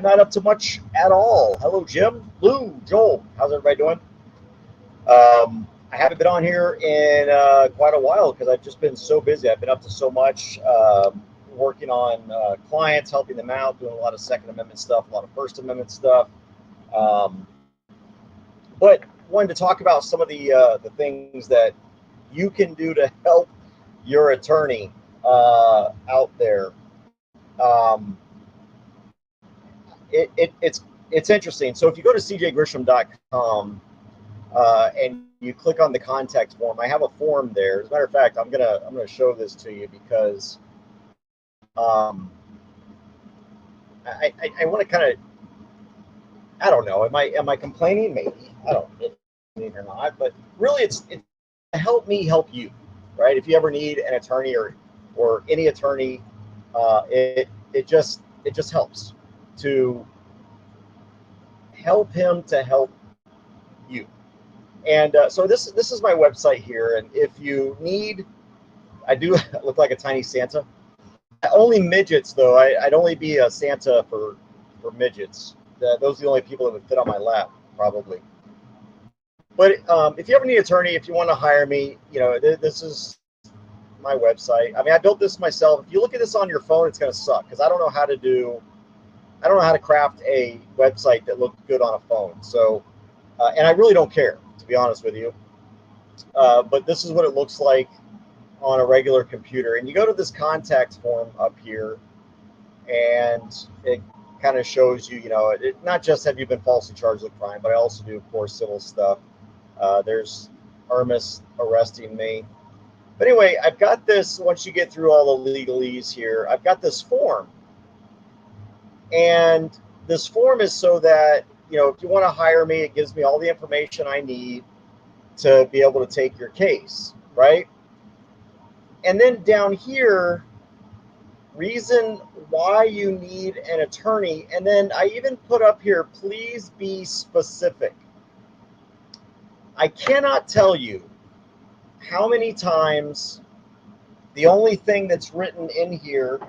not up to much at all. Hello, Jim, Lou, Joel. How's everybody doing? I haven't been on here in quite a while because I've just been so busy. I've been up to so much, working on clients, helping them out, doing a lot of Second Amendment stuff, a lot of First Amendment stuff. Um, but wanted to talk about some of the things that you can do to help your attorney out there. Um, it's interesting. So if you go to cjgrisham.com and you click on the contact form, I have a form there. As a matter of fact, I'm gonna show this to you because um, I want to kind of, I don't know. Am I complaining? Maybe. I don't know if I'm complaining or not. But really, it's to help me help you, right? If you ever need an attorney or any attorney, it just helps to help him to help you. And so this is my website here. And if you need, I do look like a tiny Santa. Only midgets though. I'd only be a Santa for midgets. Those are the only people that would fit on my lap probably. But if you ever need an attorney, if you want to hire me, this is my website. I mean, I built this myself. If you look at this on your phone, it's going to suck because I don't know how to craft a website that looks good on a phone. So, and I really don't care, to be honest with you. But this is what it looks like on a regular computer. And you go to this contact form up here, and it kind of shows you, not just have you been falsely charged with a crime, but I also do, of course, civil stuff. There's Irmis arresting me. But anyway, I've got this, once you get through all the legalese here, I've got this form. And this form is so that, if you want to hire me, it gives me all the information I need to be able to take your case, right? And then down here, reason why you need an attorney. And then I even put up here, please be specific. I cannot tell you how many times the only thing that's written in here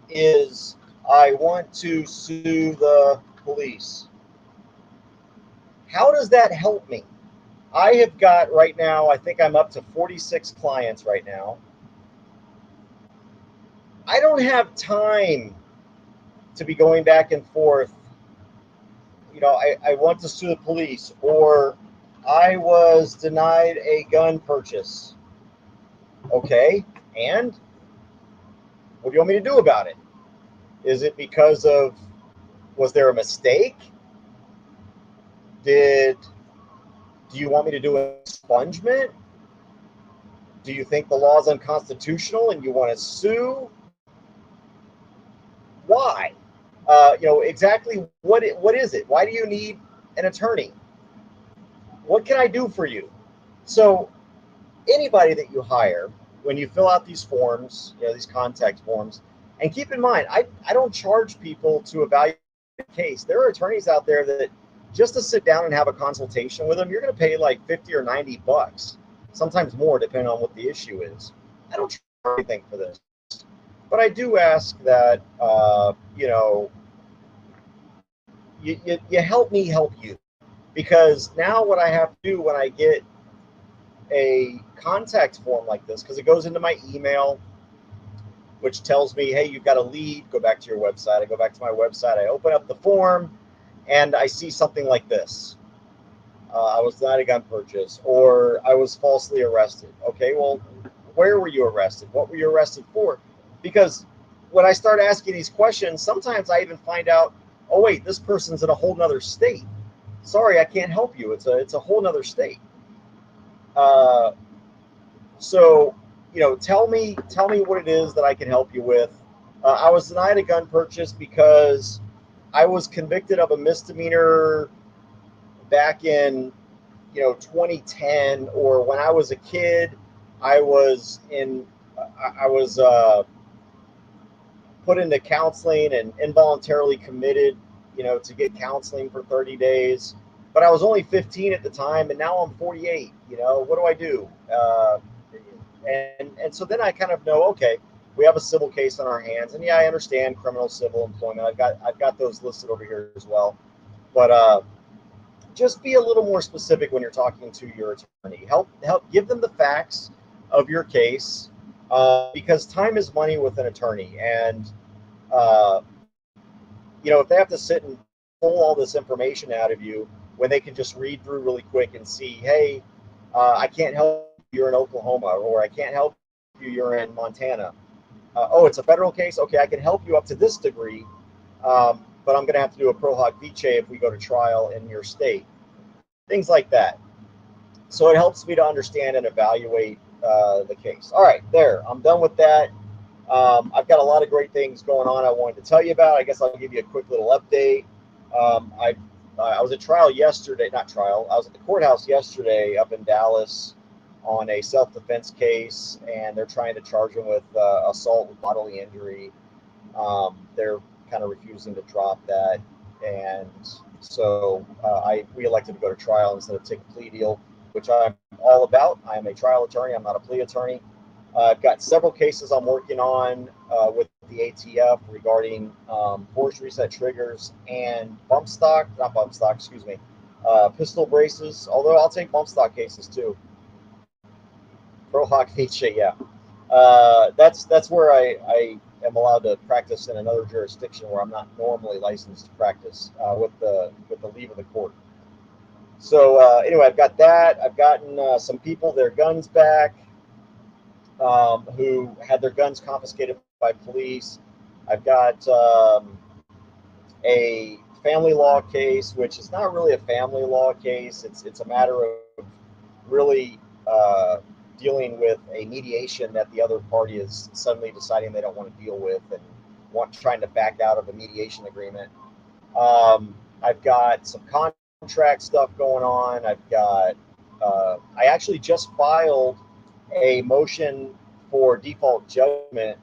is I want to sue the police. How does that help me? I have got right now, I think I'm up to 46 clients right now. I don't have time to be going back and forth. I want to sue the police, or I was denied a gun purchase. Okay, and what do you want me to do about it? Is it because was there a mistake? Do you want me to do an expungement? Do you think the law is unconstitutional and you want to sue? Why? Exactly what is it? Why do you need an attorney? What can I do for you? So anybody that you hire, when you fill out these forms, these contact forms, and keep in mind, I don't charge people to evaluate the case. There are attorneys out there that just to sit down and have a consultation with them, you're going to pay like 50 or 90 bucks, sometimes more, depending on what the issue is. I don't charge anything for this. But I do ask that, you help me help you. Because now what I have to do when I get a contact form like this, because it goes into my email, which tells me, hey, you've got a lead, go back to your website. I go back to my website, I open up the form, and I see something like this. I was denied a gun purchase, or I was falsely arrested. Okay, well, where were you arrested? What were you arrested for? Because when I start asking these questions, sometimes I even find out, oh wait, this person's in a whole nother state. Sorry, I can't help you. It's a whole nother state. So, tell me what it is that I can help you with. I was denied a gun purchase because I was convicted of a misdemeanor back in 2010, or when I was a kid. I was put into counseling and involuntarily committed, to get counseling for 30 days. But I was only 15 at the time, and now I'm 48. What do I do? And so then I kind of know, okay, we have a civil case on our hands, and yeah, I understand criminal, civil, employment. I've got those listed over here as well. But just be a little more specific when you're talking to your attorney. Help give them the facts of your case, because time is money with an attorney, and uh, if they have to sit and pull all this information out of you when they can just read through really quick and see, hey, I can't help you, you're in Oklahoma, or I can't help you, you're in Montana. Oh, it's a federal case? Okay, I can help you up to this degree, but I'm going to have to do a pro hoc vice if we go to trial in your state. Things like that. So it helps me to understand and evaluate the case. All right, there. I'm done with that. I've got a lot of great things going on I wanted to tell you about. I guess I'll give you a quick little update. I was at trial yesterday, not trial. I was at the courthouse yesterday up in Dallas on a self-defense case, and they're trying to charge him with assault with bodily injury. They're kind of refusing to drop that, and so we elected to go to trial instead of take a plea deal, which I'm all about. I am a trial attorney. I'm not a plea attorney. I've got several cases I'm working on with the ATF regarding force reset triggers and pistol braces, although I'll take bump stock cases too. Pro hoc vice, yeah. That's where I am allowed to practice in another jurisdiction where I'm not normally licensed to practice with the leave of the court. So anyway, I've got that. I've gotten some people their guns back who had their guns confiscated by police. I've got a family law case, which is not really a family law case. It's a matter of really dealing with a mediation that the other party is suddenly deciding they don't want to deal with and trying to back out of a mediation agreement. I've got some contract stuff going on. I've got I actually just filed a motion for default judgment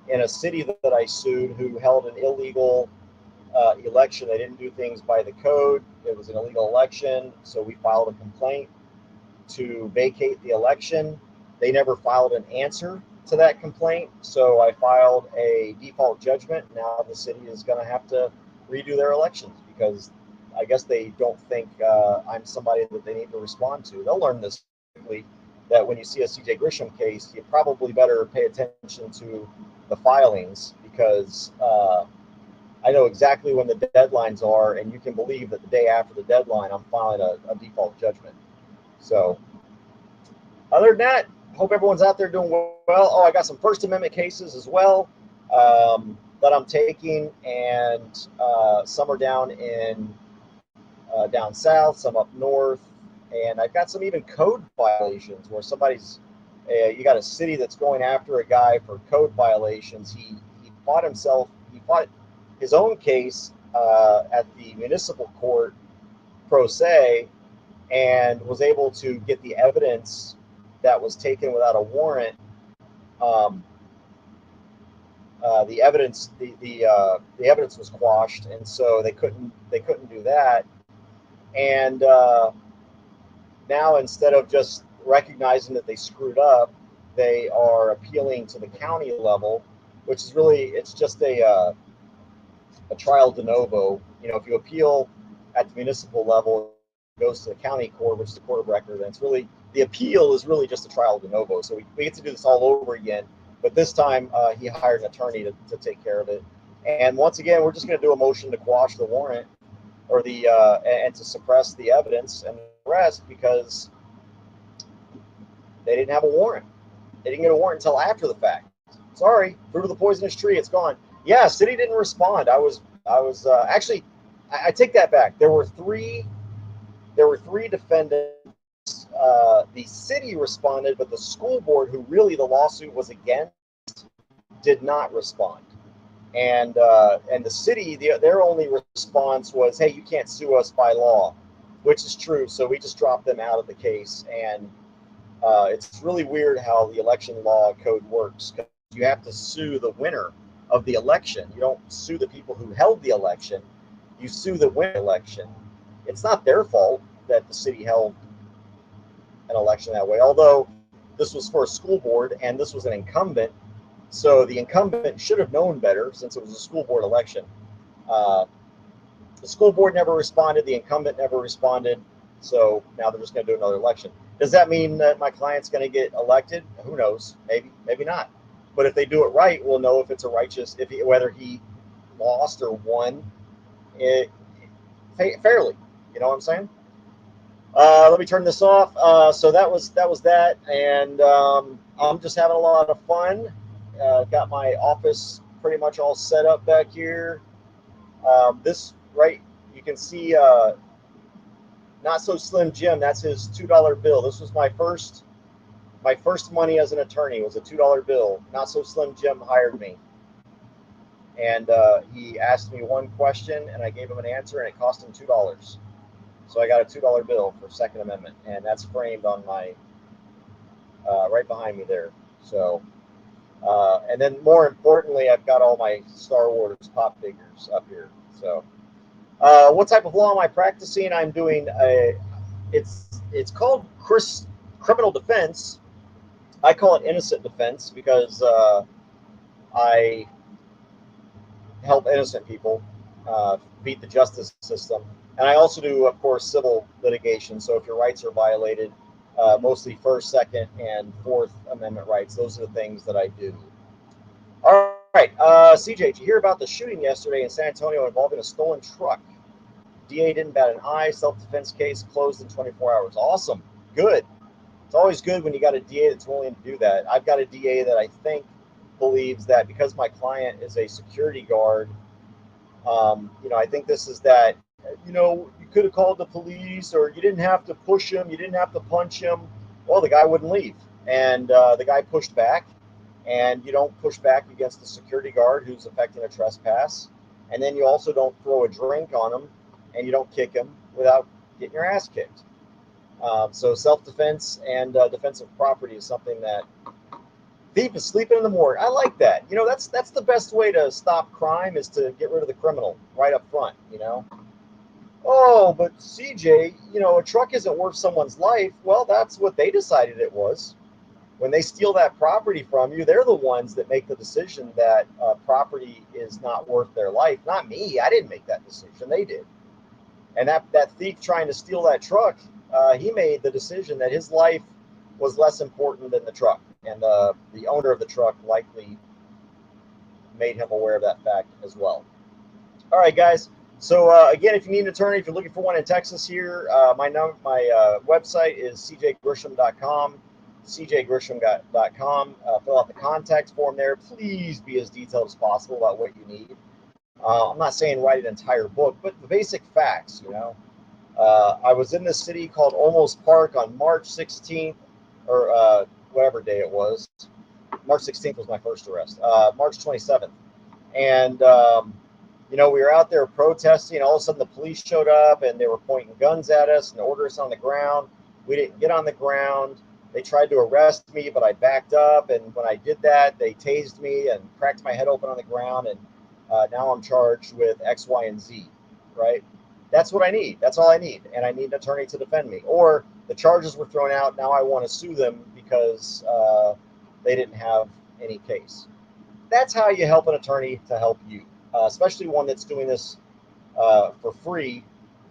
in a city that I sued who held an illegal election. They didn't do things by the code. It was an illegal election, so we filed a complaint to vacate the election. They never filed an answer to that complaint, so I filed a default judgment. Now the city is going to have to redo their elections because I guess they don't think I'm somebody that they need to respond to. They'll learn this quickly, that when you see a CJ Grisham case, you probably better pay attention to the filings, because I know exactly when the deadlines are, and you can believe that the day after the deadline, I'm filing a default judgment. So other than that, hope everyone's out there doing well. Oh, I got some First Amendment cases as well that I'm taking, and some are down south, some up north, and I've got some even code violations where you got a city that's going after a guy for code violations. He fought his own case at the municipal court pro se, and was able to get the evidence that was taken without a warrant. The evidence was quashed, and so they couldn't do that. And now, instead of just recognizing that they screwed up, they are appealing to the county level, which is really, it's just a trial de novo. If you appeal at the municipal level, it goes to the county court, which is the court of record, and it's really, the appeal is really just a trial de novo. So we get to do this all over again, but this time he hired an attorney to take care of it. And once again, we're just going to do a motion to quash the warrant, or and to suppress the evidence and the rest, because they didn't have a warrant. They didn't get a warrant until after the fact. Sorry, fruit of the poisonous tree, it's gone. Yeah, city didn't respond. I was actually, I take that back. There were three defendants. The city responded, but the school board, who really the lawsuit was against, did not respond. And the city, their only response was, "Hey, you can't sue us by law," which is true. So we just dropped them out of the case. And it's really weird how the election law code works. You have to sue the winner of the election. You don't sue the people who held the election. You sue the winner election. It's not their fault that the city held an election that way. Although this was for a school board and this was an incumbent, So the incumbent should have known better since it was a school board election. The school board never responded. The incumbent never responded. So now they're just going to do another election. Does that mean that my client's going to get elected? Who knows? Maybe, maybe not. But if they do it right, we'll know if it's a righteous, whether he lost or won it fairly. You know what I'm saying? Let me turn this off. So that was that, and I'm just having a lot of fun. Got my office pretty much all set up back here. This right, you can see Not So Slim Jim. That's his $2 bill. This was my first money as an attorney. Was a $2 bill. Not So Slim Jim hired me, and he asked me one question, and I gave him an answer, and it cost him $2. So I got a $2 bill for Second Amendment, and that's framed on my right behind me there. So, and then more importantly, I've got all my Star Wars pop figures up here. So, what type of law am I practicing? I'm doing it's called criminal defense. I call it innocent defense because I help innocent people beat the justice system. And I also do, of course, civil litigation. So if your rights are violated, mostly First, Second, and Fourth Amendment rights, those are the things that I do. All right, CJ, did you hear about the shooting yesterday in San Antonio involving a stolen truck? DA didn't bat an eye. Self-defense case closed in 24 hours. Awesome. Good. It's always good when you got a DA that's willing to do that. I've got a DA that I think believes that because my client is a security guard, I think this is that, you could have called the police, or you didn't have to push him, you didn't have to punch him. Well, the guy wouldn't leave, and the guy pushed back, and you don't push back against the security guard who's effecting a trespass, and then you also don't throw a drink on him, and you don't kick him without getting your ass kicked. So self-defense and defense of property is something that thief is sleeping in the morgue. I like that. That's the best way to stop crime, is to get rid of the criminal right up front. Oh, but CJ, a truck isn't worth someone's life. Well, that's what they decided it was. When they steal that property from you, they're the ones that make the decision that property is not worth their life. Not me. I didn't make that decision. They did. And that thief trying to steal that truck, he made the decision that his life was less important than the truck. And the owner of the truck likely made him aware of that fact as well. All right, guys. So again, if you need an attorney, if you're looking for one in Texas here, my website is cjgrisham.com, cjgrisham.com. Fill out the contact form there. Please be as detailed as possible about what you need. I'm not saying write an entire book, but the basic facts, I was in this city called Olmos Park on March 16th, or whatever day it was. March 16th was my first arrest. March 27th. And, we were out there protesting. All of a sudden, the police showed up, and they were pointing guns at us and ordered us on the ground. We didn't get on the ground. They tried to arrest me, but I backed up. And when I did that, they tased me and cracked my head open on the ground. And now I'm charged with X, Y, and Z, right? That's what I need. That's all I need. And I need an attorney to defend me. Or the charges were thrown out. Now I want to sue them because they didn't have any case. That's how you help an attorney to help you, especially one that's doing this for free,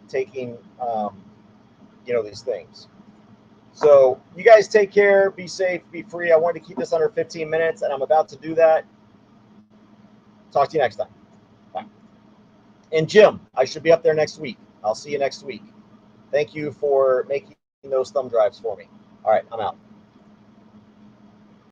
taking, these things. So you guys take care, be safe, be free. I wanted to keep this under 15 minutes, and I'm about to do that. Talk to you next time. Bye. And Jim, I should be up there next week. I'll see you next week. Thank you for making those thumb drives for me. All right, I'm out.